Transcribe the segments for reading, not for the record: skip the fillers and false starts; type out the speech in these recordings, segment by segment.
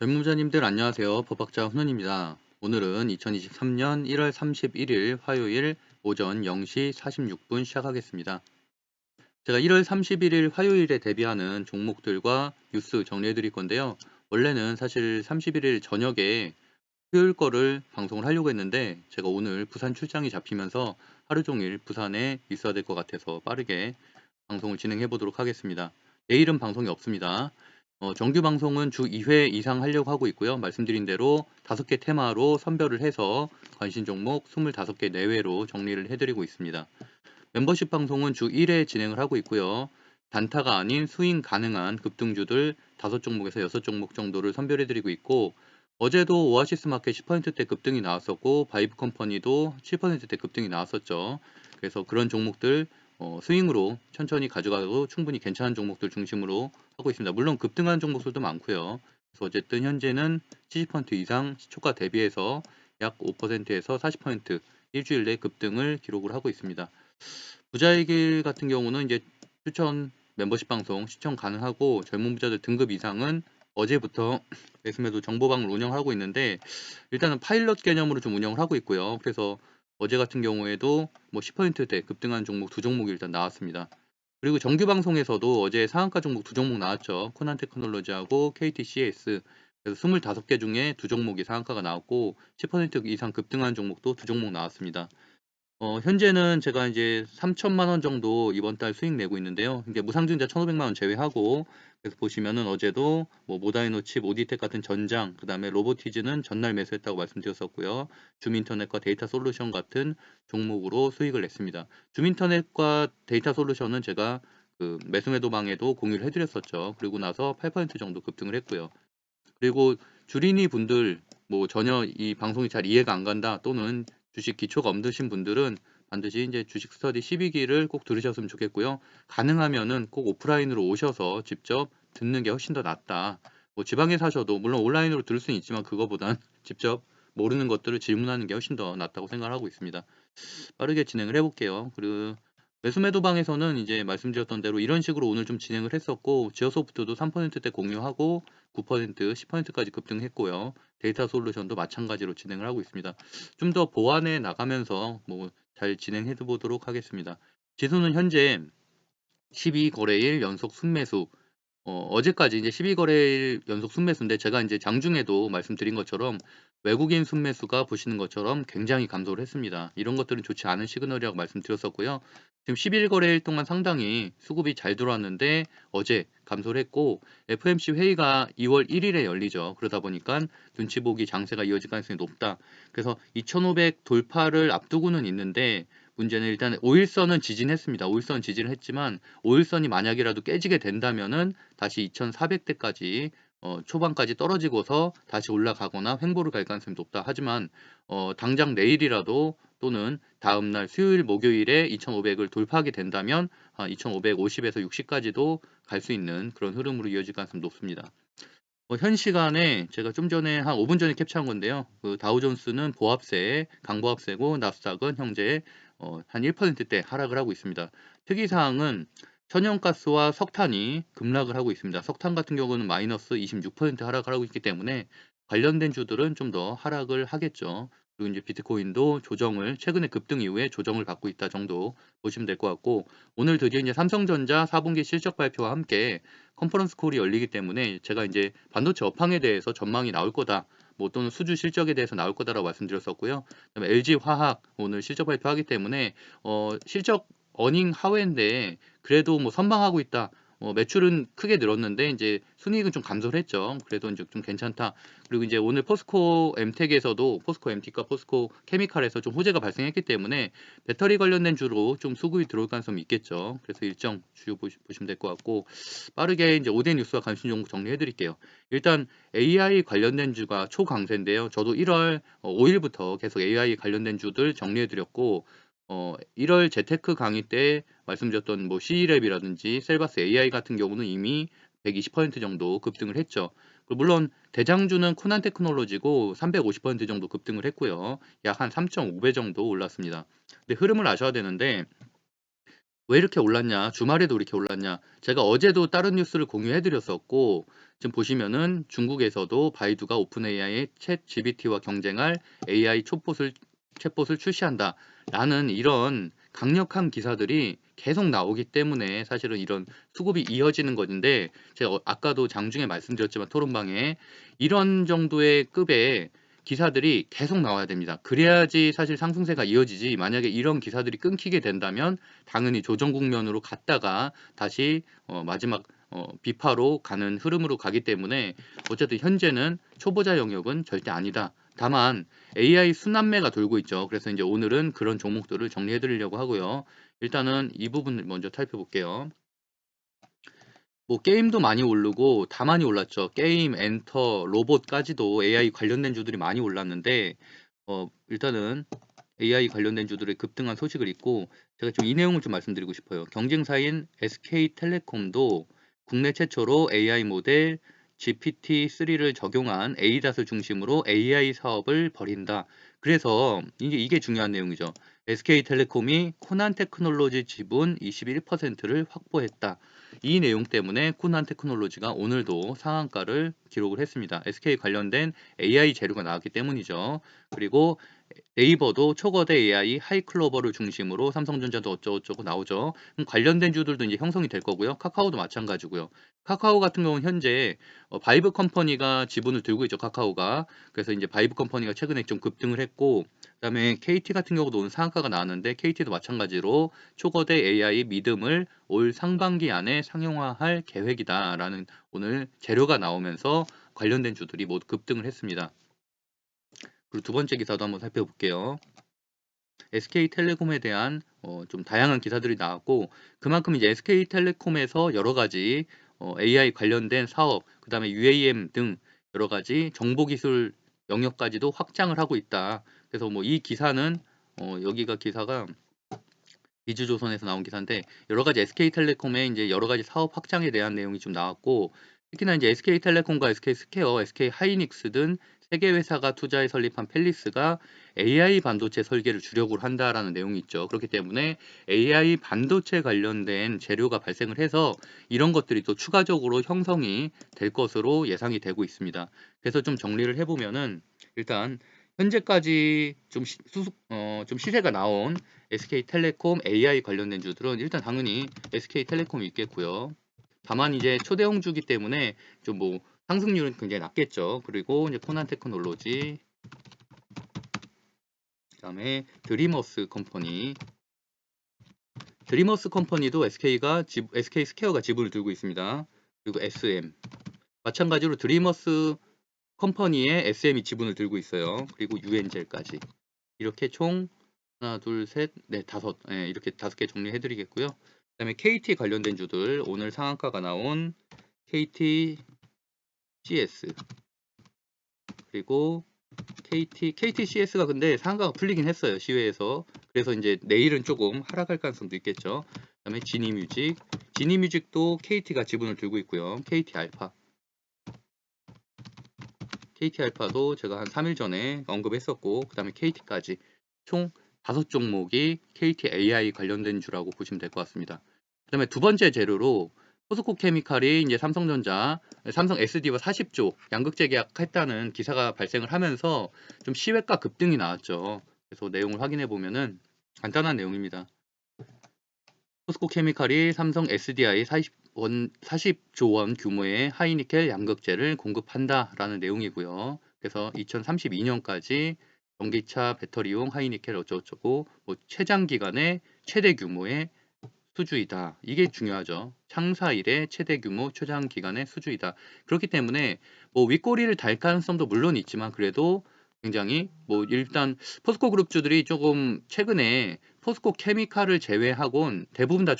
전문자님들 안녕하세요. 법학자 훈훈입니다. 오늘은 2023년 1월 31일 화요일 오전 0시 46분 시작하겠습니다. 제가 1월 31일 화요일에 대비하는 종목들과 뉴스 정리해 드릴 건데요. 원래는 사실 31일 저녁에 토요일 거를 방송을 하려고 했는데 제가 오늘 부산 출장이 잡히면서 하루 종일 부산에 있어야 될 것 같아서 빠르게 방송을 진행해 보도록 하겠습니다. 내일은 방송이 없습니다. 정규 방송은 주 2회 이상 하려고 하고 있고요. 말씀드린 대로 5개 테마로 선별을 해서 관심 종목 25개 내외로 정리를 해드리고 있습니다. 멤버십 방송은 주 1회 진행을 하고 있고요. 단타가 아닌 스윙 가능한 급등주들 5종목에서 6종목 정도를 선별해드리고 있고, 어제도 오아시스 마켓 10%대 급등이 나왔었고 바이브 컴퍼니도 7%대 급등이 나왔었죠. 그래서 그런 종목들 스윙으로 천천히 가져가도 충분히 괜찮은 종목들 중심으로 하고 있습니다. 물론 급등한 종목들도 많고요. 그래서 어쨌든 현재는 70% 이상 시초가 대비해서 약 5%에서 40% 일주일 내 급등을 기록을 하고 있습니다. 부자의 길 같은 경우는 이제 추천 멤버십 방송 시청 가능하고 젊은 부자들 등급 이상은 어제부터 매수매도 정보방을 운영하고 있는데, 일단은 파일럿 개념으로 좀 운영을 하고 있고요. 그래서 어제 같은 경우에도 뭐 10%대 급등한 종목 2종목이 일단 나왔습니다. 그리고 정규 방송에서도 어제 상한가 종목 2종목 나왔죠. 코난 테크놀로지하고 KTCS. 그래서 25개 중에 2종목이 상한가가 나왔고 10% 이상 급등한 종목도 2종목 나왔습니다. 현재는 제가 이제 3천만 원 정도 이번 달 수익 내고 있는데요. 이게 무상증자 1,500만 원 제외하고, 그래서 보시면은 어제도 뭐 모다이노 칩, 오디텍 같은 전장, 그다음에 로보티즈는 전날 매수했다고 말씀드렸었고요. 줌인터넷과 데이터 솔루션 같은 종목으로 수익을 냈습니다. 줌인터넷과 데이터 솔루션은 제가 그 매수매도 방에도 공유를 해드렸었죠. 그리고 나서 8% 정도 급등을 했고요. 그리고 주린이 분들 뭐 전혀 이 방송이 잘 이해가 안 간다, 또는 주식 기초가 없으신 분들은 반드시 이제 주식 스터디 12기를 꼭 들으셨으면 좋겠고요. 가능하면은 꼭 오프라인으로 오셔서 직접 듣는 게 훨씬 더 낫다. 뭐 지방에 사셔도 물론 온라인으로 들을 수는 있지만 그거보단 직접 모르는 것들을 질문하는 게 훨씬 더 낫다고 생각을 하고 있습니다. 빠르게 진행을 해볼게요. 그리고 매수매도방에서는 이제 말씀드렸던 대로 이런 식으로 오늘 좀 진행을 했었고, 지어소프트도 3%대 공유하고 9%, 10%까지 급등했고요. 데이터 솔루션도 마찬가지로 진행을 하고 있습니다. 좀 더 보완해 나가면서 뭐 잘 진행해 보도록 하겠습니다. 지수는 현재 12거래일 연속 순매수, 어제까지 이제 12거래일 연속 순매수인데, 제가 이제 장중에도 말씀드린 것처럼 외국인 순매수가 보시는 것처럼 굉장히 감소를 했습니다. 이런 것들은 좋지 않은 시그널이라고 말씀드렸었고요. 지금 11거래일 동안 상당히 수급이 잘 들어왔는데 어제 감소를 했고, FMC 회의가 2월 1일에 열리죠. 그러다 보니까 눈치 보기 장세가 이어질 가능성이 높다. 그래서 2,500 돌파를 앞두고는 있는데, 문제는 일단 5일선은 지진했습니다. 5일선 지진을 했지만 5일선이 만약이라도 깨지게 된다면은 다시 2,400대까지 초반까지 떨어지고서 다시 올라가거나 횡보를 갈 가능성이 높다. 하지만 당장 내일이라도 또는 다음날 수요일 목요일에 2,500을 돌파하게 된다면 2,550에서 60까지도 갈 수 있는 그런 흐름으로 이어질 가능성이 높습니다. 현 시간에 제가 좀 전에 한 5분 전에 캡처한 건데요. 그 다우존스는 보합세, 강보합세고 나스닥은 현재 한 1%대 하락을 하고 있습니다. 특이사항은 천연가스와 석탄이 급락을 하고 있습니다. 석탄 같은 경우는 마이너스 26% 하락을 하고 있기 때문에 관련된 주들은 좀 더 하락을 하겠죠. 그리고 이제 비트코인도 조정을, 최근에 급등 이후에 조정을 받고 있다 정도 보시면 될 것 같고, 오늘 드디어 이제 삼성전자 4분기 실적 발표와 함께 컨퍼런스 콜이 열리기 때문에 제가 이제 반도체 업황에 대해서 전망이 나올 거다, 뭐 또는 수주 실적에 대해서 나올 거다라고 말씀드렸었고요. 그다음에 LG 화학 오늘 실적 발표하기 때문에 실적 어닝 하회인데 그래도 뭐 선방하고 있다. 매출은 크게 늘었는데 이제 순이익은 좀 감소를 했죠. 그래도 이제 좀 괜찮다. 그리고 이제 오늘 포스코 엠텍에서도 포스코 엠텍과 포스코 케미칼에서 좀 호재가 발생했기 때문에 배터리 관련된 주로 좀 수급이 들어올 가능성이 있겠죠. 그래서 일정 주요 보시면 될 것 같고, 빠르게 이제 5대 뉴스와 관심 종목 정리해 드릴게요. 일단 AI 관련된 주가 초강세인데요. 저도 1월 5일부터 계속 AI 관련된 주들 정리해 드렸고, 1월 재테크 강의 때 말씀드렸던 뭐 C랩이라든지 셀바스 AI 같은 경우는 이미 120% 정도 급등을 했죠. 물론 대장주는 코난 테크놀로지고 350% 정도 급등을 했고요. 약 한 3.5배 정도 올랐습니다. 근데 흐름을 아셔야 되는데, 왜 이렇게 올랐냐, 주말에도 이렇게 올랐냐, 제가 어제도 다른 뉴스를 공유해 드렸었고, 지금 보시면은 중국에서도 바이두가 오픈 AI의 챗 GPT와 경쟁할 AI 챗봇을 출시한다 라는 이런 강력한 기사들이 계속 나오기 때문에 사실은 이런 수급이 이어지는 건데, 제가 아까도 장중에 말씀드렸지만 토론방에 이런 정도의 급의 기사들이 계속 나와야 됩니다. 그래야지 사실 상승세가 이어지지, 만약에 이런 기사들이 끊기게 된다면 당연히 조정 국면으로 갔다가 다시 마지막 비파로 가는 흐름으로 가기 때문에 어쨌든 현재는 초보자 영역은 절대 아니다. 다만 AI 순환매가 돌고 있죠. 그래서 이제 오늘은 그런 종목들을 정리해 드리려고 하고요. 일단은 이 부분을 먼저 살펴볼게요. 뭐 게임도 많이 오르고 다 많이 올랐죠. 게임, 엔터, 로봇까지도 AI 관련된 주들이 많이 올랐는데 일단은 AI 관련된 주들의 급등한 소식을 읽고 제가 좀 이 내용을 좀 말씀드리고 싶어요. 경쟁사인 SK텔레콤도 국내 최초로 AI 모델 GPT-3를 적용한 ADAS을 중심으로 AI 사업을 벌인다. 그래서 이게 중요한 내용이죠. SK텔레콤이 코난 테크놀로지 지분 21%를 확보했다. 이 내용 때문에 코난 테크놀로지가 오늘도 상한가를 기록을 했습니다. SK 관련된 AI 재료가 나왔기 때문이죠. 그리고 네이버도 초거대 AI 하이클로버를 중심으로 삼성전자도 어쩌고저쩌고 나오죠. 그럼 관련된 주들도 이제 형성이 될 거고요. 카카오도 마찬가지고요. 카카오 같은 경우는 현재 바이브 컴퍼니가 지분을 들고 있죠. 카카오가. 그래서 이제 바이브 컴퍼니가 최근에 좀 급등을 했고, 그다음에 KT 같은 경우도 오늘 상한가가 나왔는데 KT도 마찬가지로 초거대 AI 믿음을 올 상반기 안에 상용화할 계획이다라는 오늘 재료가 나오면서 관련된 주들이 모두 급등을 했습니다. 그리고 두 번째 기사도 한번 살펴볼게요. SK텔레콤에 대한 좀 다양한 기사들이 나왔고, 그만큼 이제 SK텔레콤에서 여러 가지 AI 관련된 사업, 그 다음에 UAM 등 여러 가지 정보기술 영역까지도 확장을 하고 있다. 그래서 뭐 이 기사는 여기가 기사가 비즈조선에서 나온 기사인데, 여러 가지 SK텔레콤의 이제 여러 가지 사업 확장에 대한 내용이 좀 나왔고, 특히나 이제 SK텔레콤과 SK스퀘어, SK하이닉스 등 세계 회사가 투자해 설립한 펠리스가 AI 반도체 설계를 주력으로 한다라는 내용이 있죠. 그렇기 때문에 AI 반도체 관련된 재료가 발생을 해서 이런 것들이 또 추가적으로 형성이 될 것으로 예상이 되고 있습니다. 그래서 좀 정리를 해보면은 일단 현재까지 좀 시세가 나온 SK텔레콤 AI 관련된 주들은 일단 당연히 SK텔레콤이 있겠고요. 다만 이제 초대형주기 때문에 좀 뭐 상승률은 굉장히 낮겠죠. 그리고 이제 코난 테크놀로지, 그다음에 드리머스 컴퍼니, 드리머스 컴퍼니도 SK 스퀘어가 지분을 들고 있습니다. 그리고 SM 마찬가지로 드리머스 컴퍼니의 SM이 지분을 들고 있어요. 그리고 유엔젤까지 이렇게 총 하나, 둘, 셋, 넷, 다섯, 이렇게 5개 정리해 드리겠고요. 그다음에 KT 관련된 주들 오늘 상한가가 나온 KT CS, 그리고 KTCS가 근데 상한가가 풀리긴 했어요. 시외에서. 그래서 이제 내일은 조금 하락할 가능성도 있겠죠. 그다음에 지니뮤직도 KT가 지분을 들고 있고요. KT알파도 제가 한 3일 전에 언급했었고, 그다음에 KT까지 총 5종목이 KT AI 관련된 주라고 보시면 될 것 같습니다. 그다음에 두 번째 재료로 포스코 케미칼이 이제 삼성 SD와 40조 양극재 계약했다는 기사가 발생을 하면서 좀 시외가 급등이 나왔죠. 그래서 내용을 확인해 보면은 간단한 내용입니다. 포스코 케미칼이 삼성 SDI 40조 원 규모의 하이니켈 양극재를 공급한다라는 내용이고요. 그래서 2032년까지 전기차 배터리용 하이니켈 어쩌고저쩌고 뭐 최장 기간의 최대 규모의 수주이다. 이게 중요하죠. 창사 이래 최대 규모 최장 기간의 수주이다. 그렇기 때문에 뭐 윗꼬리를 달 가능성도 물론 있지만 그래도 굉장히 뭐 일단 포스코 그룹주들이 조금 최근에 포스코 케미칼을 제외하곤 대부분 다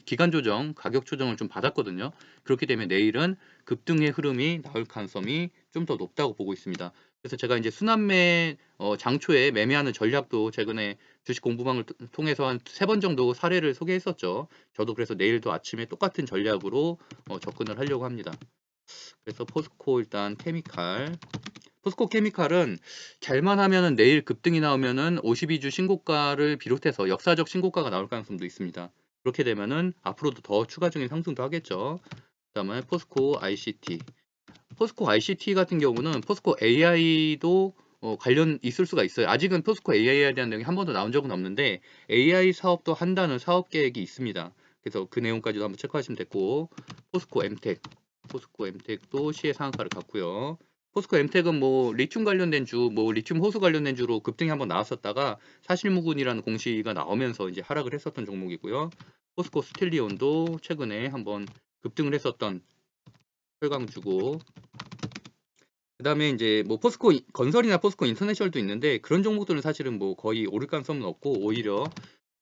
기간 조정, 가격 조정을 좀 받았거든요. 그렇기 때문에 내일은 급등의 흐름이 나올 가능성이 좀 더 높다고 보고 있습니다. 그래서 제가 이제 순환매 장초에 매매하는 전략도 최근에 주식 공부방을 통해서 한 3번 정도 사례를 소개했었죠. 저도 그래서 내일도 아침에 똑같은 전략으로 접근을 하려고 합니다. 그래서 포스코 케미칼은 잘만 하면은 내일 급등이 나오면은 52주 신고가를 비롯해서 역사적 신고가가 나올 가능성도 있습니다. 그렇게 되면은 앞으로도 더 추가적인 상승도 하겠죠. 그다음에 포스코 ICT, 포스코 ICT 같은 경우는 포스코 AI도 관련 있을 수가 있어요. 아직은 포스코 AI에 대한 내용이 한 번도 나온 적은 없는데 AI 사업도 한다는 사업 계획이 있습니다. 그래서 그 내용까지도 한번 체크하시면 됐고, 포스코 엠텍도 시의 상한가를 갔고요. 포스코 엠텍은 뭐 리튬 관련된 주, 뭐 리튬 호수 관련된 주로 급등이 한번 나왔었다가 사실무근이라는 공시가 나오면서 이제 하락을 했었던 종목이고요. 포스코 스틸리온도 최근에 한번 급등을 했었던 철강주고, 그 다음에 이제 뭐 포스코 건설이나 포스코 인터내셔널도 있는데 그런 종목들은 사실은 뭐 거의 오를 가능성은 없고, 오히려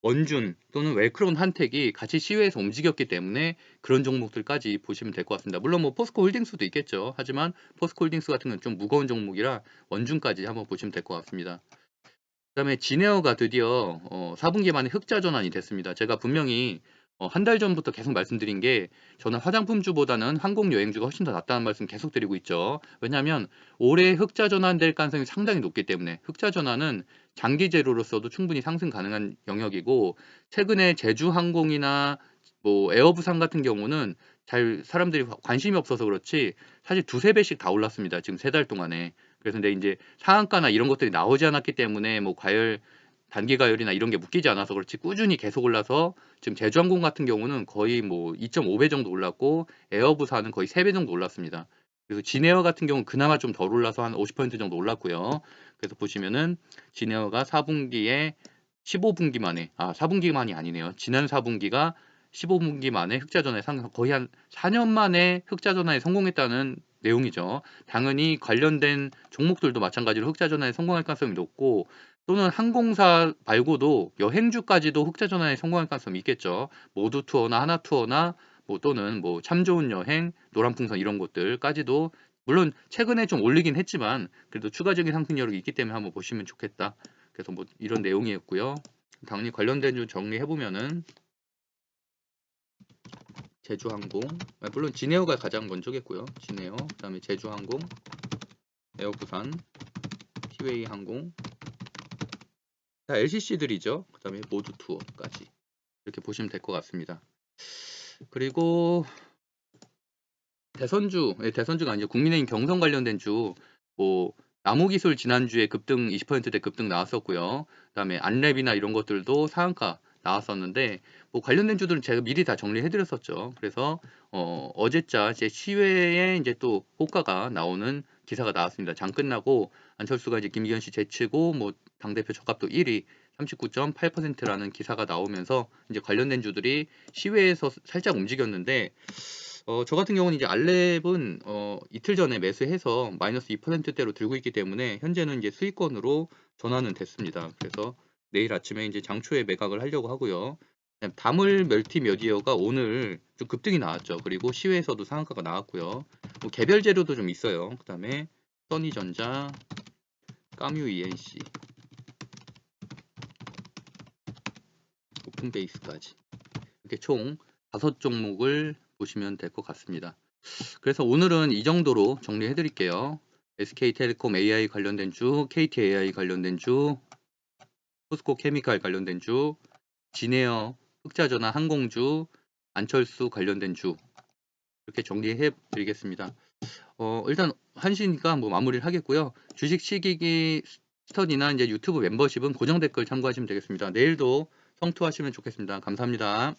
원준 또는 웰크론 한택이 같이 시외에서 움직였기 때문에 그런 종목들까지 보시면 될 것 같습니다. 물론 뭐 포스코 홀딩스도 있겠죠. 하지만 포스코 홀딩스 같은 건 좀 무거운 종목이라 원준까지 한번 보시면 될 것 같습니다. 그 다음에 지네어가 드디어 4분기 만에 흑자 전환이 됐습니다. 제가 분명히 한 달 전부터 계속 말씀드린 게, 저는 화장품주보다는 항공여행주가 훨씬 더 낫다는 말씀 계속 드리고 있죠. 왜냐하면 올해 흑자 전환될 가능성이 상당히 높기 때문에. 흑자 전환은 장기 재료로서도 충분히 상승 가능한 영역이고, 최근에 제주항공이나 뭐 에어부산 같은 경우는 잘 사람들이 관심이 없어서 그렇지 사실 두세 배씩 다 올랐습니다. 지금 3달 동안에. 그래서 근데 이제 상한가나 이런 것들이 나오지 않았기 때문에 뭐 단기 가열이나 이런 게 묶이지 않아서 그렇지 꾸준히 계속 올라서, 지금 제주항공 같은 경우는 거의 뭐 2.5배 정도 올랐고, 에어부산은 거의 3배 정도 올랐습니다. 그래서 진에어 같은 경우는 그나마 좀 덜 올라서 한 50% 정도 올랐고요. 그래서 보시면은 진에어가 4분기에 15분기 만에, 4분기 만이 아니네요. 지난 4분기가 15분기 만에 흑자 전환에 거의 한 4년 만에 흑자 전환에 성공했다는 내용이죠. 당연히 관련된 종목들도 마찬가지로 흑자 전환에 성공할 가능성이 높고, 또는 항공사 말고도 여행주까지도 흑자 전환에 성공할 가능성이 있겠죠. 모두 투어나 하나 투어나 뭐 또는 뭐 참 좋은 여행, 노란풍선 이런 것들까지도 물론 최근에 좀 올리긴 했지만 그래도 추가적인 상승 여력이 있기 때문에 한번 보시면 좋겠다. 그래서 뭐 이런 내용이었고요. 당연히 관련된 주 정리해 보면은 제주항공, 물론 진에어가 가장 먼저겠고요. 진에어, 그다음에 제주항공, 에어부산, 티웨이 항공, 다 LCC들이죠. 그다음에 모두 투어까지 이렇게 보시면 될 것 같습니다. 그리고 대선주가 아니죠. 국민의힘 경선 관련된 주, 뭐 나무기술 지난주에 급등 20%대 급등 나왔었고요. 그다음에 안랩이나 이런 것들도 상한가 나왔었는데, 뭐 관련된 주들은 제가 미리 다 정리해드렸었죠. 그래서 어제자 이제 시외에 이제 또 호가가 나오는 기사가 나왔습니다. 장 끝나고 안철수가 이제 김기현 씨 제치고 뭐 당대표 적합도 1위 39.8%라는 기사가 나오면서 이제 관련된 주들이 시외에서 살짝 움직였는데, 저 같은 경우는 이제 알랩은 이틀 전에 매수해서 마이너스 2%대로 들고 있기 때문에 현재는 이제 수익권으로 전환은 됐습니다. 그래서 내일 아침에 이제 장초에 매각을 하려고 하고요. 다물 멀티미디어가 오늘 좀 급등이 나왔죠. 그리고 시외에서도 상한가가 나왔고요. 뭐 개별 재료도 좀 있어요. 그 다음에 써니전자, 까뮤 ENC, 오픈베이스까지 이렇게 총 5종목을 보시면 될 것 같습니다. 그래서 오늘은 이 정도로 정리해 드릴게요. SK텔레콤 AI 관련된 주, KTAI 관련된 주, 포스코 케미칼 관련된 주, 진에어 흑자전환 항공주, 안철수 관련된 주 이렇게 정리해 드리겠습니다. 일단 1시니까 뭐 마무리를 하겠고요. 주식 시기기 스터디나 이제 유튜브 멤버십은 고정 댓글 참고하시면 되겠습니다. 내일도 성투하시면 좋겠습니다. 감사합니다.